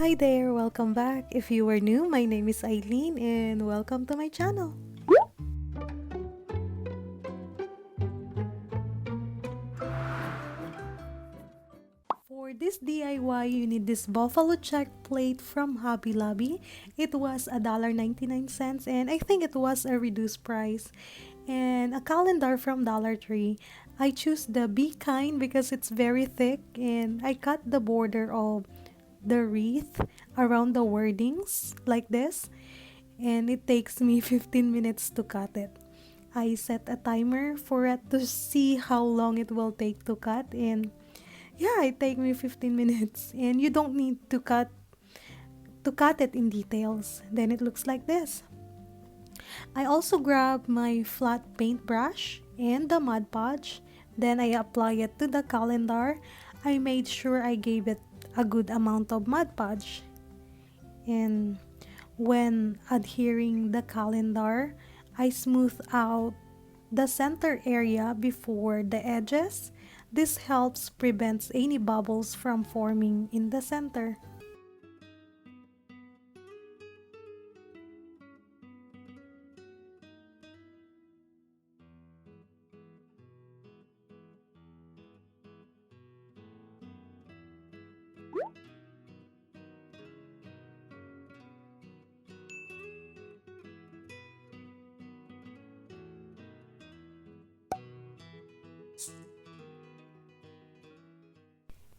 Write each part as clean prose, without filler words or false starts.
Hi there, welcome back. If you are new, my name is Eileen and welcome to my channel. For this DIY, you need this buffalo check plate from Hobby Lobby. It was $1.99 and I think it was a reduced price. And a calendar from Dollar Tree. I choose the B kind because it's very thick and I cut the border of the wreath around the wordings like this, and it takes me 15 minutes to cut it. I set a timer for it to see how long it will take to cut, and yeah, it take me 15 minutes, and you don't need to cut it in details. Then it looks like this. I also grab my flat paintbrush and the Mod Podge. Then I apply it to the calendar. I made sure I gave it a good amount of Mod Podge. And when adhering the calendar, I smooth out the center area before the edges. This helps prevent any bubbles from forming in the center.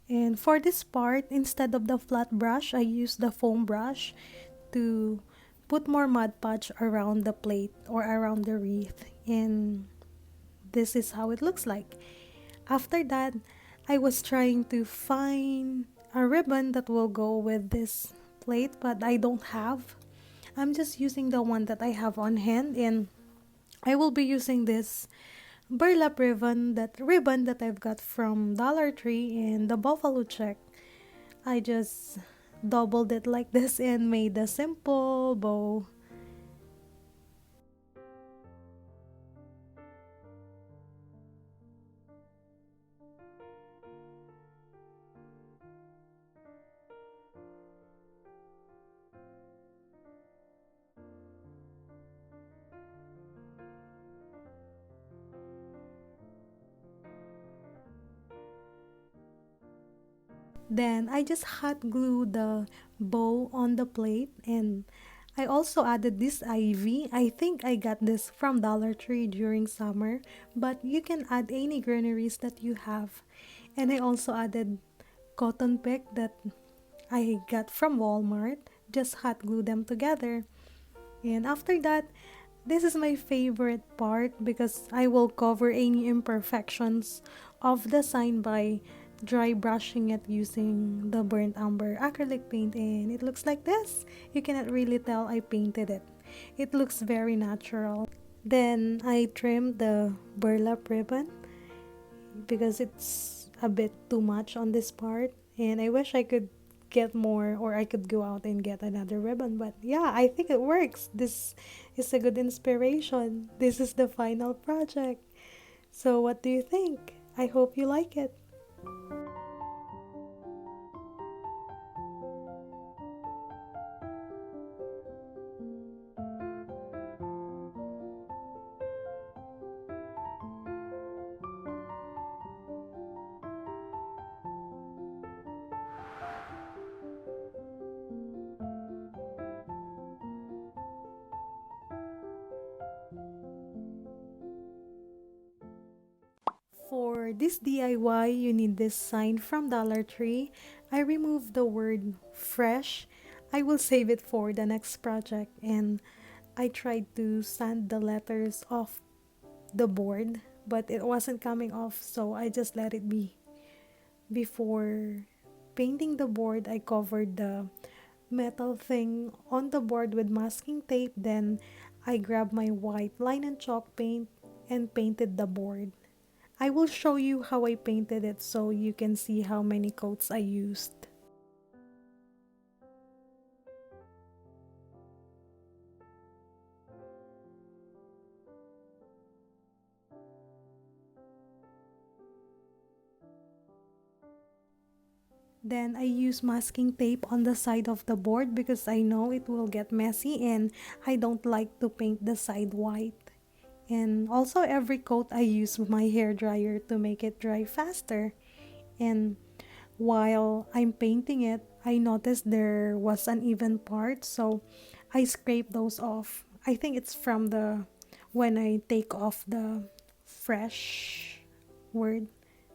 And for this part, instead of the flat brush, I use the foam brush to put more Mod Podge around the plate or around the wreath. And this is how it looks like. After that, I was trying to find a ribbon that will go with this plate, but I don't have. I'm just using the one that I have on hand, and I will be using this burlap ribbon that I've got from Dollar Tree and the buffalo check. I just doubled it like this and made a simple bow. Then I just hot glue the bow on the plate, and I also added this ivy. I think I got this from Dollar Tree during summer, but you can add any greeneries that you have. And I also added cotton pick that I got from Walmart. Just hot glue them together. And after that, this is my favorite part because I will cover any imperfections of the sign by dry brushing it using the burnt umber acrylic paint, and it looks like this. You cannot really tell I painted it. It looks very natural. Then I trimmed the burlap ribbon because it's a bit too much on this part, and I wish I could get more, or I could go out and get another ribbon, but yeah, I think it works. This is a good inspiration. This is the final project. So what do you think? I hope you like it. For this DIY, you need this sign from Dollar Tree. I removed the word fresh. I will save it for the next project, and I tried to sand the letters off the board, but it wasn't coming off, so I just let it be. Before painting the board, I covered the metal thing on the board with masking tape. Then I grabbed my white line and chalk paint and painted the board. I will show you how I painted it so you can see how many coats I used. Then I use masking tape on the side of the board because I know it will get messy and I don't like to paint the side white. And also every coat I use my hair dryer to make it dry faster. And while I'm painting it, I noticed there was uneven part, so I scrape those off. I think it's from the when I take off the fresh word,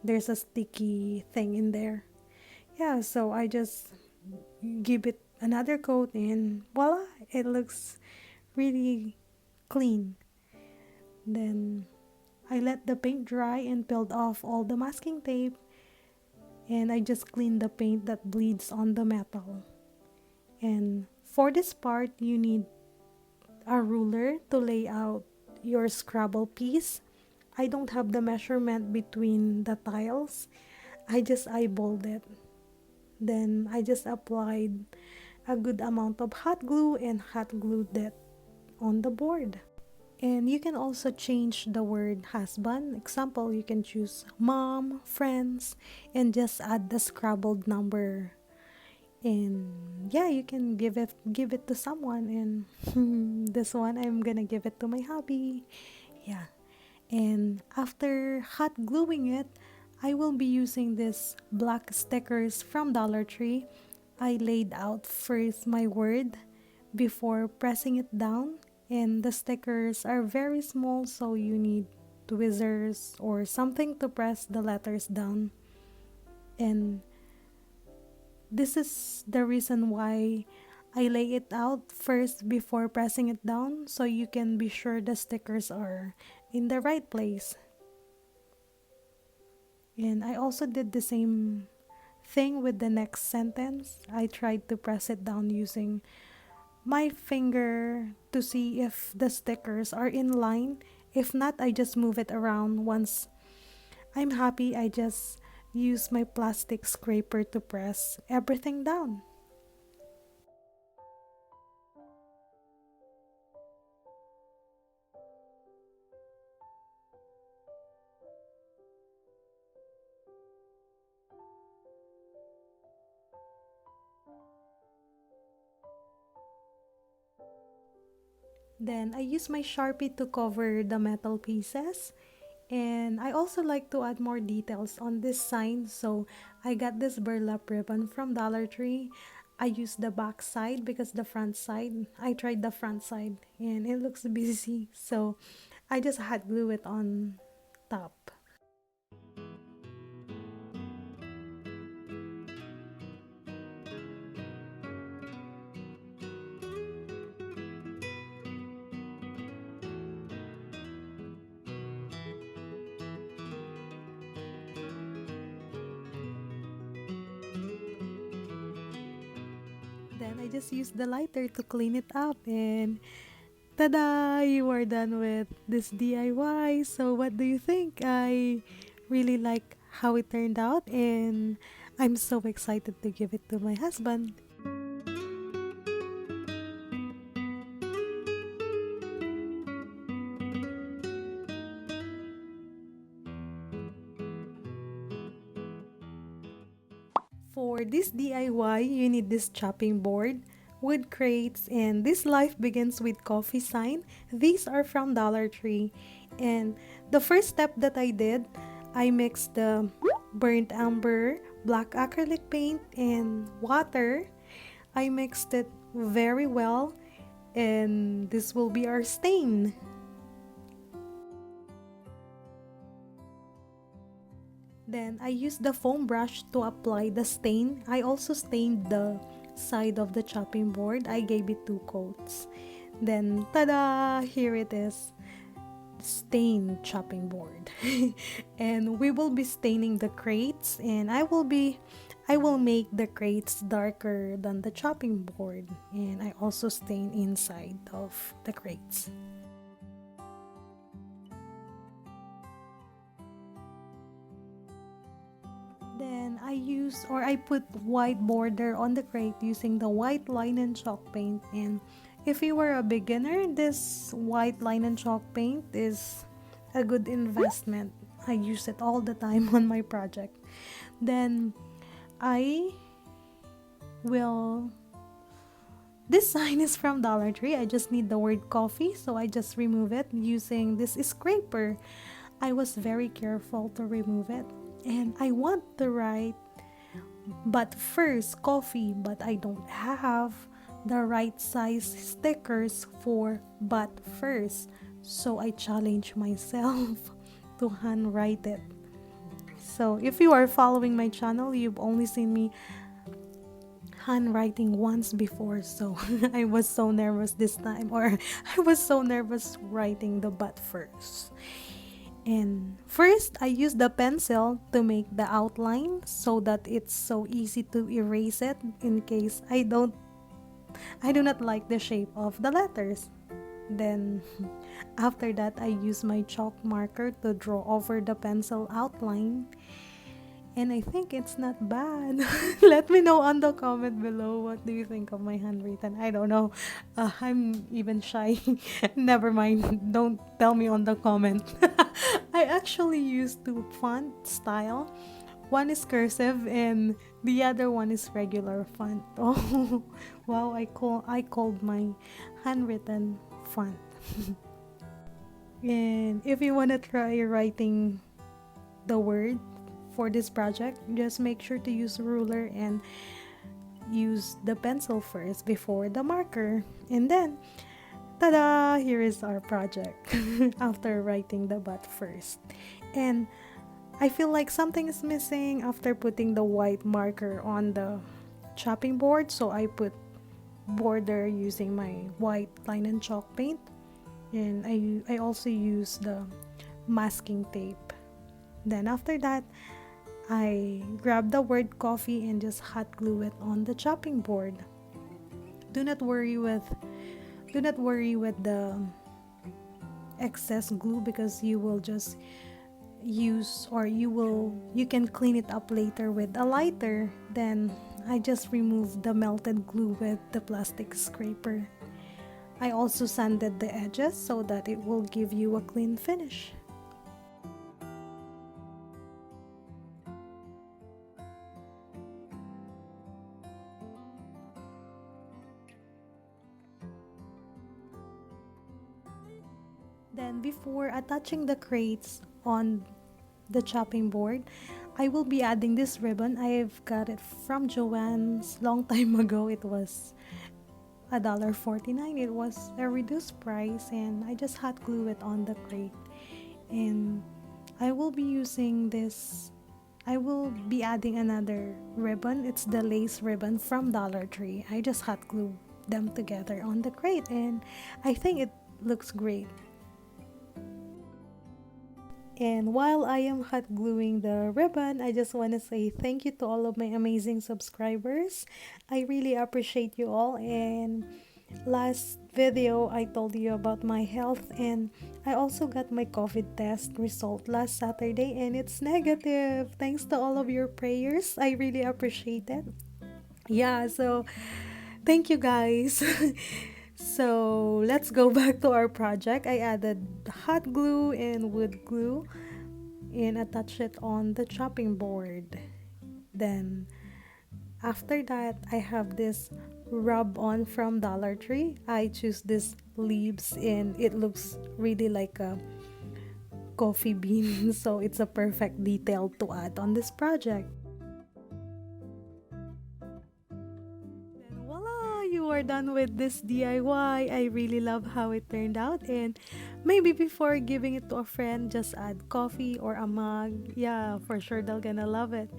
there's a sticky thing in there. Yeah, so I just give it another coat and voila, it looks really clean. Then I let the paint dry and peeled off all the masking tape, and I just clean the paint that bleeds on the metal. And for this part, you need a ruler to lay out your Scrabble piece. I don't have the measurement between the tiles. I just eyeballed it. Then I just applied a good amount of hot glue and hot glued it on the board. And you can also change the word husband. Example, you can choose mom, friends, and just add the scrabbled number. And yeah, you can give it to someone. And this one I'm gonna give it to my hubby. Yeah. And after hot gluing it, I will be using this black stickers from Dollar Tree. I laid out first my word before pressing it down, and the stickers are very small, so you need tweezers or something to press the letters down. And this is the reason why I lay it out first before pressing it down, so you can be sure the stickers are in the right place. And I also did the same thing with the next sentence. I tried to press it down using my finger to see if the stickers are in line. If not, I just move it around. Once I'm happy, I just use my plastic scraper to press everything down. Then I use my Sharpie to cover the metal pieces. And I also like to add more details on this sign. So I got this burlap ribbon from Dollar Tree. I used the back side because the front side, I tried the front side and it looks busy. So I just hot glue it on top. Then I just use the lighter to clean it up, and tada! You are done with this DIY. So what do you think? I really like how it turned out, and I'm so excited to give it to my husband. For this DIY, you need this chopping board, wood crates, and this life begins with coffee sign. These are from Dollar Tree. And the first step that I did, I mixed the burnt umber, black acrylic paint, and water. I mixed it very well, and this will be our stain. Then I used the foam brush to apply the stain. I also stained the side of the chopping board. I gave it 2 coats. Then tada! Here it is. Stained chopping board. And we will be staining the crates, and I will make the crates darker than the chopping board, and I also stain inside of the crates. Then I put white border on the crate using the white line and chalk paint. And if you were a beginner, this white line and chalk paint is a good investment. I use it all the time on my project. Then I will this sign is from Dollar Tree. I just need the word coffee, so I just remove it using this scraper. I was very careful to remove it, and I want to write but first coffee, but I don't have the right size stickers for but first, so I challenge myself to handwrite it. So if you are following my channel, you've only seen me handwriting once before, so I was so nervous this time, or I was so nervous writing the but first. And first, I use the pencil to make the outline so that it's so easy to erase it in case I do not like the shape of the letters. Then after that, I use my chalk marker to draw over the pencil outline. And I think it's not bad. Let me know on the comment below, what do you think of my handwritten. I don't know. I'm even shy. Never mind. Don't tell me on the comment. I actually used two font style. One is cursive and the other one is regular font. Oh, wow! I called my handwritten font. And if you wanna try writing the word for this project, just make sure to use ruler and use the pencil first before the marker, and then tada, here is our project. After writing the but first, and I feel like something is missing after putting the white marker on the chopping board, so I put border using my white line and chalk paint, and I also use the masking tape. Then after that, I grab the word coffee and just hot glue it on the chopping board. Do not worry with the excess glue, because you will just use, or you can clean it up later with a lighter. Then I just removed the melted glue with the plastic scraper. I also sanded the edges so that it will give you a clean finish. Then before attaching the crates on the chopping board, I will be adding this ribbon. I've got it from Joann's long time ago. It was $1.49. It was a reduced price, and I just hot glue it on the crate. And I will be using this. I will be adding another ribbon. It's the lace ribbon from Dollar Tree. I just hot glue them together on the crate, and I think it looks great. And while I am hot gluing the ribbon, I just want to say thank you to all of my amazing subscribers. I really appreciate you all. And last video, I told you about my health, and I also got my COVID test result last Saturday, and it's negative. Thanks to all of your prayers. I really appreciate it. Yeah, so thank you guys. So let's go back to our project. I added hot glue and wood glue and attached it on the chopping board. Then after that, I have this rub on from Dollar Tree. I choose this leaves, and it looks really like a coffee bean, so it's a perfect detail to add on this project. You are done with this DIY. I really love how it turned out, and maybe before giving it to a friend, just add coffee or a mug. Yeah, for sure they're gonna love it.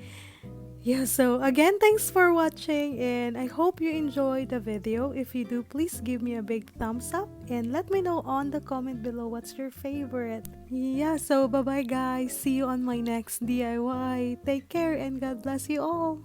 Yeah, so again, thanks for watching, and I hope you enjoyed the video. If you do, please give me a big thumbs up and let me know on the comment below what's your favorite. Yeah, so bye bye guys. See you on my next DIY. Take care and God bless you all.